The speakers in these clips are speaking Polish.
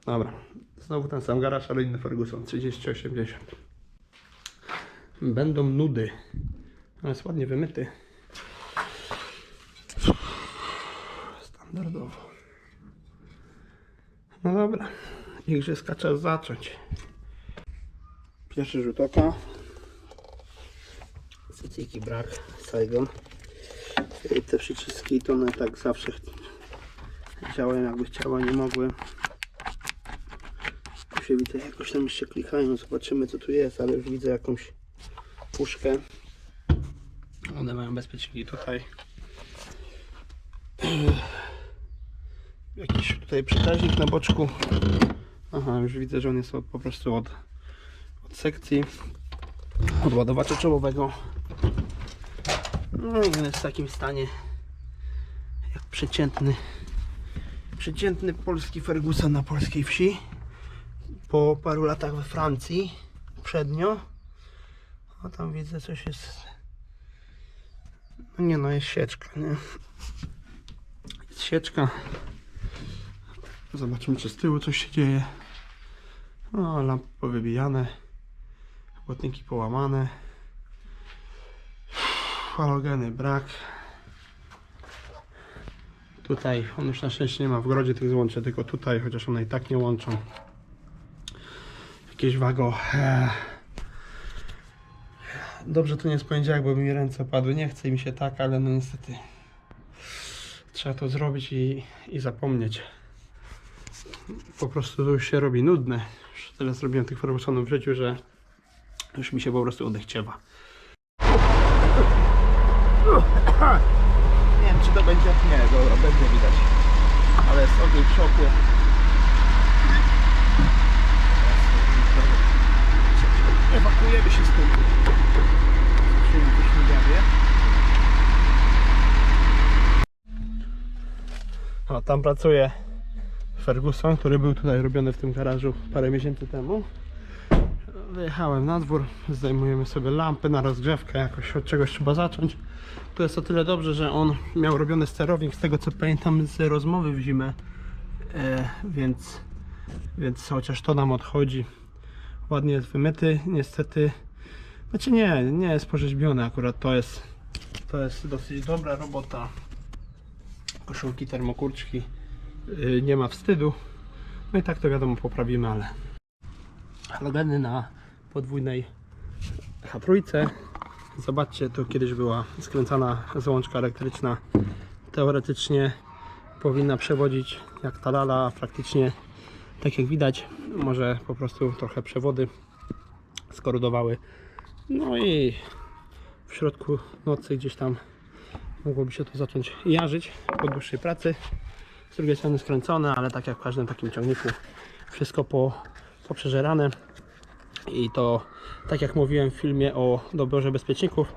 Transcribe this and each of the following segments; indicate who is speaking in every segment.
Speaker 1: Dobra, znowu ten sam garaż, ale inny Ferguson 3080. Będą nudy. On jest ładnie wymyty. Standardowo. No dobra, igrzyska czas zacząć. Pierwszy rzut oka. Secyjki brak, Saigon. I te przyciski to one tak zawsze działają, jakby chciała, nie mogły. Tu się widzę, jakoś tam jeszcze klikają, zobaczymy co tu jest, ale już widzę jakąś puszkę. One mają bezpieczniki tutaj. Jakiś tutaj przekaźnik na boczku. Aha, już widzę, że on jest po prostu od sekcji, od ładowacza czołowego. No i on jest w takim stanie jak przeciętny polski Ferguson na polskiej wsi. Po paru latach we Francji przednio. A tam widzę coś jest. No nie no, jest sieczka, nie? Jest sieczka. Zobaczymy, czy z tyłu coś się dzieje. No, lampy powybijane, błotniki połamane, halogeny brak. Tutaj on już na szczęście nie ma w grodzie tych złączy, tylko tutaj, chociaż one i tak nie łączą. Jakieś wago. Dobrze, to nie jest poniedziałek, bo mi ręce padły. Nie chce mi się tak, ale no niestety trzeba to zrobić i zapomnieć. Po prostu to już się robi nudne. Już tyle zrobiłem tych Fergusonów w życiu, że już mi się po prostu odechciewa. Nie wiem, czy to będzie... Nie, dobra, będzie widać. Ale jest ogień w szoku. Ewakuujemy się stąd. O, tam pracuje Ferguson, który był tutaj robiony w tym garażu parę miesięcy temu. Wyjechałem na dwór, zdejmujemy sobie lampy na rozgrzewkę, jakoś od czegoś trzeba zacząć. Tu jest o tyle dobrze, że on miał robiony sterownik, z tego co pamiętam z rozmowy w zimę, więc chociaż to nam odchodzi. Ładnie jest wymyty, niestety, znaczy nie jest porzeźbiony akurat, to jest dosyć dobra robota. Koszulki, termokurczki, nie ma wstydu. No i tak to wiadomo poprawimy, ale halogeny na podwójnej H3. Zobaczcie, tu kiedyś była skręcana załączka elektryczna. Teoretycznie powinna przewodzić jak ta lala, a praktycznie tak jak widać, może po prostu trochę przewody skorodowały. No i w środku nocy gdzieś tam mogłoby się to zacząć jarzyć po dłuższej pracy. Z drugiej strony skręcone, ale tak jak w każdym takim ciągniku, wszystko poprzeżerane. I to, tak jak mówiłem w filmie o doborze bezpieczników,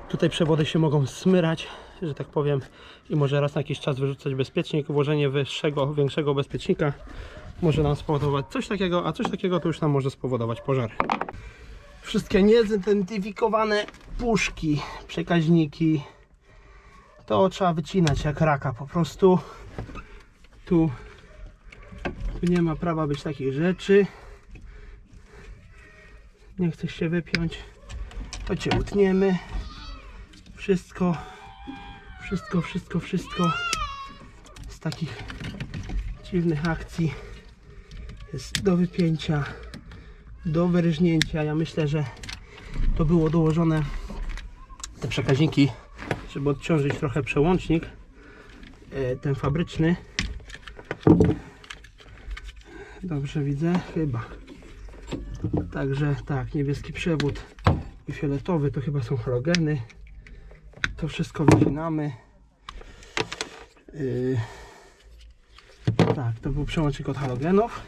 Speaker 1: tutaj przewody się mogą smyrać, że tak powiem, i może raz na jakiś czas wyrzucać bezpiecznik. Włożenie większego bezpiecznika może nam spowodować coś takiego, a coś takiego to już nam może spowodować pożar. Wszystkie niezidentyfikowane puszki, przekaźniki, to trzeba wycinać jak raka po prostu. Tu nie ma prawa być takich rzeczy. Nie chcesz się wypiąć, to cię utniemy. Wszystko z takich dziwnych akcji jest do wypięcia, do wyrżnięcia. Ja myślę, że to było dołożone, te przekaźniki, żeby odciążyć trochę przełącznik, ten fabryczny. Dobrze widzę? Chyba. Także tak, niebieski przewód i fioletowy to chyba są halogeny. To wszystko wycinamy. Tak, to był przełącznik od halogenów.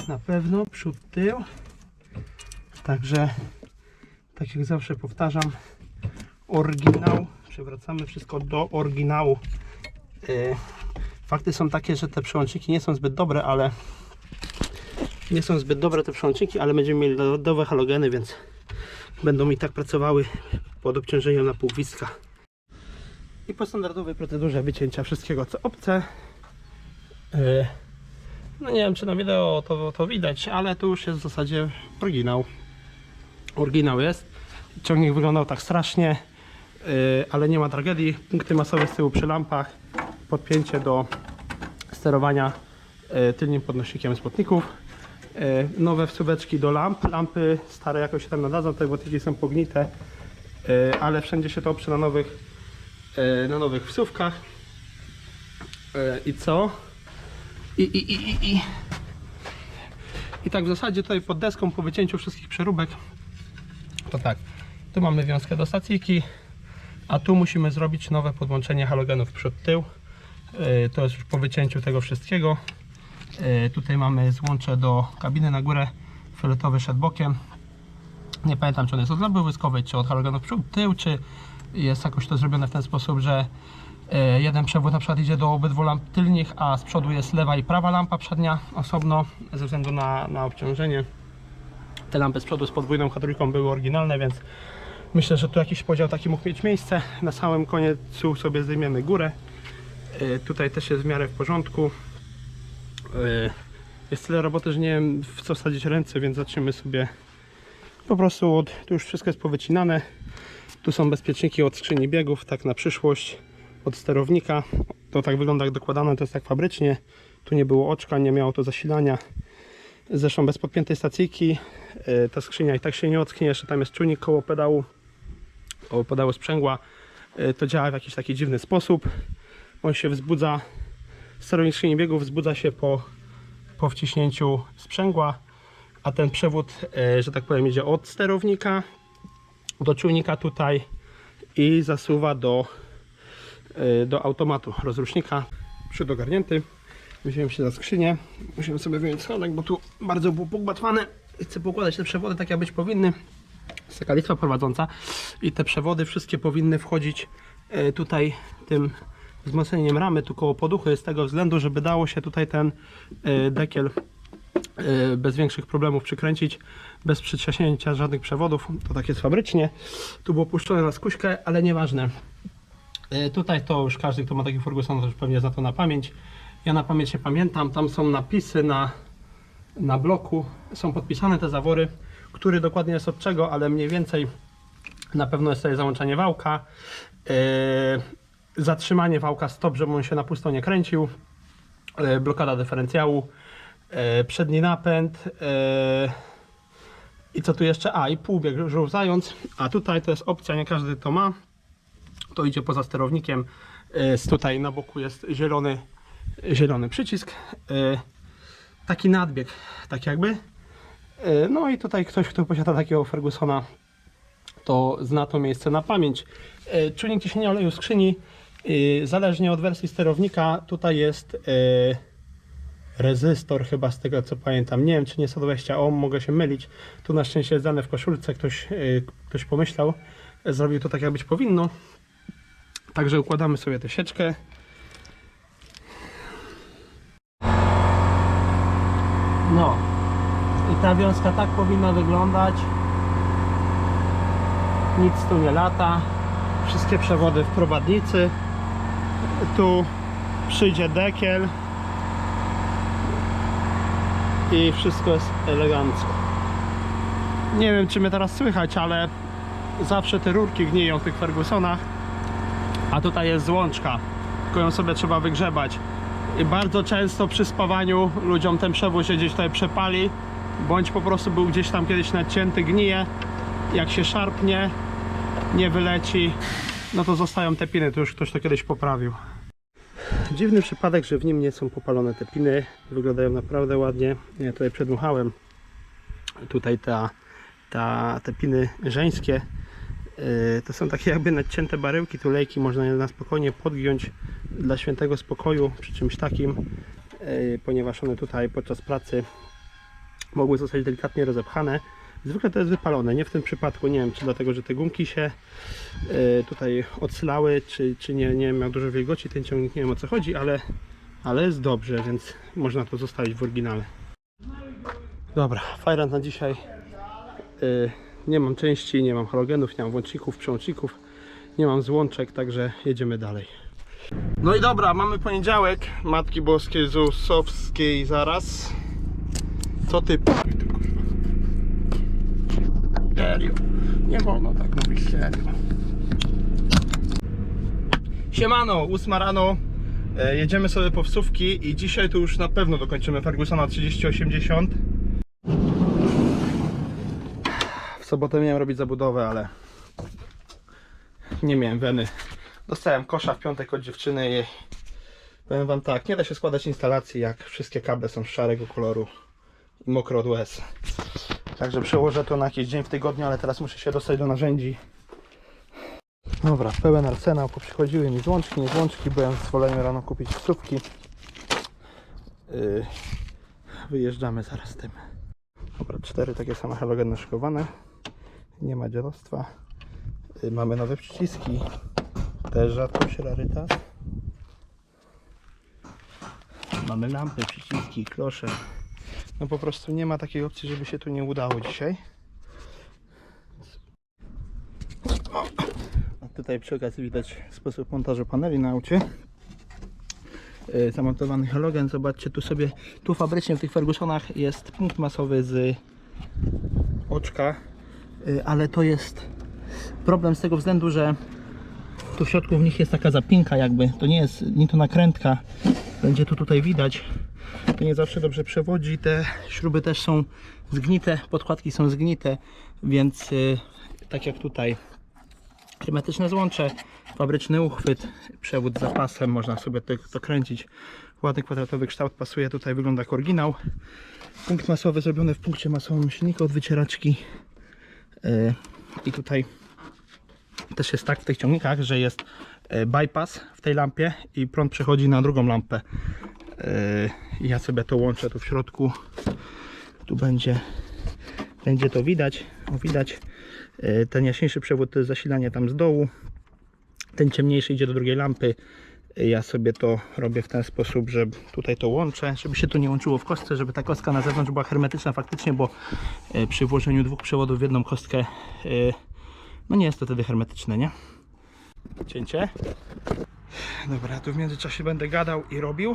Speaker 1: Na pewno przód, tył. Także tak jak zawsze powtarzam, oryginał. Przywracamy wszystko do oryginału. Fakty są takie, że te przełączniki nie są zbyt dobre, ale te przełączniki, ale będziemy mieli dodatkowe halogeny, więc będą i tak pracowały pod obciążeniem na pół gwizdka. I po standardowej procedurze wycięcia wszystkiego co obce, No nie wiem, czy na wideo to widać, ale tu już jest w zasadzie oryginał. Oryginał jest. Ciągnik wyglądał tak strasznie, ale nie ma tragedii. Punkty masowe z tyłu przy lampach. Podpięcie do sterowania tylnym podnośnikiem spotników. Nowe wsuweczki do lamp. Lampy stare jakoś się tam nadadzą, te błotniki są pognite, ale wszędzie się to oprze na nowych wsówkach. I co? I tak w zasadzie tutaj pod deską, po wycięciu wszystkich przeróbek, to tak, tu mamy wiązkę do stacyjki, a tu musimy zrobić nowe podłączenie halogenów przód-tył. To jest już po wycięciu tego wszystkiego. Tutaj mamy złącze do kabiny na górę, fioletowy szedł bokiem. Nie pamiętam, czy on jest od lampy błyskowej, czy od halogenów przód-tył, czy jest jakoś to zrobione w ten sposób, że jeden przewód na przykład idzie do obydwu lamp tylnych, a z przodu jest lewa i prawa lampa przednia osobno, ze względu na obciążenie. Te lampy z przodu z podwójną hydrauliką były oryginalne, więc myślę, że tu jakiś podział taki mógł mieć miejsce. Na samym końcu sobie zdejmiemy górę. Tutaj też jest w miarę w porządku. Jest tyle roboty, że nie wiem, w co wsadzić ręce, więc zaczniemy sobie po prostu tu już wszystko jest powycinane. Tu są bezpieczniki od skrzyni biegów, tak na przyszłość, od sterownika. To tak wygląda jak dokładane, to jest tak fabrycznie. Tu nie było oczka, nie miało to zasilania. Zresztą bez podpiętej stacyjki ta skrzynia i tak się nie ocknie. Jeszcze tam jest czujnik koło pedału sprzęgła. To działa w jakiś taki dziwny sposób. On się wzbudza, sterownik skrzyni biegów wzbudza się po wciśnięciu sprzęgła, a ten przewód, że tak powiem, idzie od sterownika do czujnika tutaj i zasuwa do automatu rozrusznika. Przód ogarnięty. Wziąłem się za skrzynię. Musiałem sobie wyjąć schronek, bo tu bardzo było pogmatwane. Chcę pokładać te przewody tak, jak być powinny. Jest taka litwa prowadząca i te przewody wszystkie powinny wchodzić tutaj tym wzmocnieniem ramy, tu koło poduchy, z tego względu, żeby dało się tutaj ten dekiel bez większych problemów przykręcić, bez przytrzaśnięcia żadnych przewodów. To tak jest fabrycznie. Tu było puszczone na skuśkę, ale nieważne. Tutaj to już każdy, kto ma taki Ferguson, to już pewnie zna to na pamięć. Ja na pamięć się pamiętam, tam są napisy na bloku, są podpisane te zawory, który dokładnie jest od czego, ale mniej więcej na pewno jest tutaj załączanie wałka, zatrzymanie wałka stop, żeby on się na pusto nie kręcił, blokada dyferencjału, przedni napęd i co tu jeszcze? I półbieg żółw-zając, a tutaj to jest opcja, nie każdy to ma, to idzie poza sterownikiem, tutaj na boku jest zielony przycisk, taki nadbieg, tak jakby. No i tutaj ktoś, kto posiada takiego Fergusona, to zna to miejsce na pamięć. Czujnik ciśnienia oleju skrzyni, zależnie od wersji sterownika, tutaj jest rezystor, chyba z tego co pamiętam. Nie wiem, czy nie 120 ohm, mogę się mylić. Tu na szczęście jest dane w koszulce, ktoś pomyślał, zrobił to tak, jak być powinno. Także układamy sobie tę sieczkę. No i ta wiązka tak powinna wyglądać. Nic tu nie lata. Wszystkie przewody w prowadnicy. Tu przyjdzie dekiel i wszystko jest elegancko. Nie wiem, czy mnie teraz słychać, ale zawsze te rurki gniją w tych Fergusonach, a tutaj jest złączka, tylko ją sobie trzeba wygrzebać. I bardzo często przy spawaniu ludziom ten przewód się gdzieś tutaj przepali, bądź po prostu był gdzieś tam kiedyś nadcięty, gnije. Jak się szarpnie, nie wyleci, no to zostają te piny, to już ktoś to kiedyś poprawił. Dziwny przypadek, że w nim nie są popalone te piny, wyglądają naprawdę ładnie. Ja tutaj przedmuchałem, tutaj te piny żeńskie, to są takie jakby nadcięte baryłki, tulejki, można je na spokojnie podgiąć dla świętego spokoju przy czymś takim, ponieważ one tutaj podczas pracy mogły zostać delikatnie rozepchane. Zwykle to jest wypalone, nie w tym przypadku, nie wiem, czy dlatego, że te gumki się tutaj odslały, czy nie miał dużo wilgoci ten ciągnik, nie wiem, o co chodzi, ale jest dobrze, więc można to zostawić w oryginale. Dobra, fajrant na dzisiaj. Nie mam części, nie mam halogenów, nie mam włączników, przełączników, nie mam złączek, także jedziemy dalej. No i dobra, mamy poniedziałek. Matki Boskiej Zusowskiej zaraz. Co ty? Serio. Nie wolno tak mówić, serio. Siemano, 8 rano. Jedziemy sobie po wsówki i dzisiaj tu już na pewno dokończymy Fergusona 3080. W sobotę miałem robić zabudowę, ale nie miałem weny. Dostałem kosza w piątek od dziewczyny i powiem wam tak, nie da się składać instalacji, jak wszystkie kable są szarego koloru i mokro od łez. Także przełożę to na jakiś dzień w tygodniu, ale teraz muszę się dostać do narzędzi. Dobra, pełen arsenał, poprzychodziły mi złączki, nie złączki, byłem zwolony rano kupić wsówki. Wyjeżdżamy zaraz tym. Dobra, 4 takie same halogeny szykowane. Nie ma dziadostwa. Mamy nowe przyciski. Też rzadkość, rarytas. Mamy lampy, przyciski, klosze. No po prostu nie ma takiej opcji, żeby się tu nie udało dzisiaj. A tutaj przy okazji widać sposób montażu paneli na aucie. Zamontowany halogen. Zobaczcie, tu sobie, tu fabrycznie w tych Fergusonach jest punkt masowy z oczka, ale to jest problem z tego względu, że tu w środku w nich jest taka zapinka jakby, to nie jest ni to nakrętka, będzie to tutaj widać, to nie zawsze dobrze przewodzi, te śruby też są zgnite, podkładki są zgnite, więc tak jak tutaj hermetyczne złącze, fabryczny uchwyt, przewód z zapasem, można sobie to kręcić. Ładny kwadratowy kształt pasuje, tutaj wygląda jak oryginał. Punkt masowy zrobiony w punkcie masowym silnika od wycieraczki. I tutaj też jest tak w tych ciągnikach, że jest bypass w tej lampie i prąd przechodzi na drugą lampę. Ja sobie to łączę tu w środku. Tu będzie to widać. O, widać. Ten jaśniejszy przewód to jest zasilanie tam z dołu. Ten ciemniejszy idzie do drugiej lampy. Ja sobie to robię w ten sposób, że tutaj to łączę, żeby się to nie łączyło w kostce, żeby ta kostka na zewnątrz była hermetyczna faktycznie, bo przy włożeniu dwóch przewodów w jedną kostkę no nie jest to wtedy hermetyczne, nie? Cięcie. Dobra, tu w międzyczasie będę gadał i robił.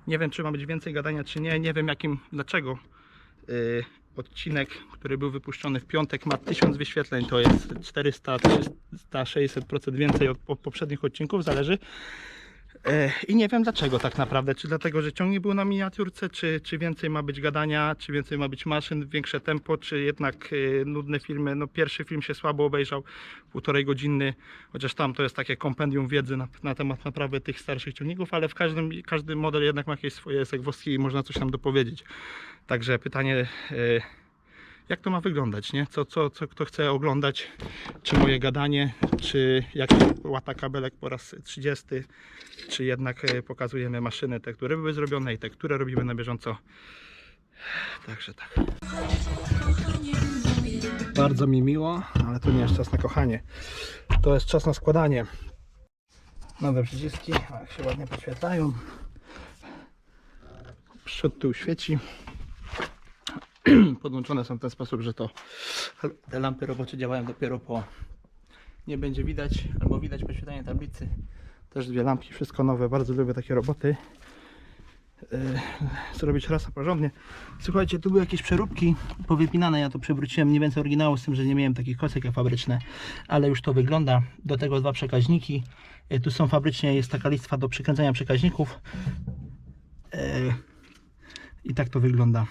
Speaker 1: Nie wiem, czy ma być więcej gadania, czy nie. Nie wiem dlaczego. Odcinek, który był wypuszczony w piątek, ma 1000 wyświetleń, to jest 400, 300, 600% więcej od poprzednich odcinków, zależy. I nie wiem dlaczego tak naprawdę, czy dlatego, że ciągnik był na miniaturce, czy więcej ma być gadania, czy więcej ma być maszyn, większe tempo, czy jednak nudne filmy. No pierwszy film się słabo obejrzał, 1,5 godzinny, chociaż tam to jest takie kompendium wiedzy na temat naprawy tych starszych ciągników, ale w każdy model jednak ma jakieś swoje zagwozdki i można coś tam dopowiedzieć. Także pytanie, jak to ma wyglądać, nie? Co kto chce oglądać, czy moje gadanie, czy jak łata kabelek po raz 30, czy jednak pokazujemy maszyny, te, które były zrobione i te, które robimy na bieżąco. Także tak. Bardzo mi miło, ale to nie jest czas na kochanie. To jest czas na składanie. Nowe przyciski, jak się ładnie podświetlają. Przód tył świeci. Podłączone są w ten sposób, że te lampy robocze działają dopiero po... Nie będzie widać, albo widać podświetlenie tablicy. Też 2 lampki, wszystko nowe, bardzo lubię takie roboty. Zrobić raz a porządnie. Słuchajcie, tu były jakieś przeróbki powypinane, ja to przewróciłem mniej więcej oryginału, z tym, że nie miałem takich kosek jak fabryczne, ale już to wygląda. Do tego 2 przekaźniki. Tu są fabrycznie, jest taka listwa do przykręcania przekaźników. I tak to wygląda.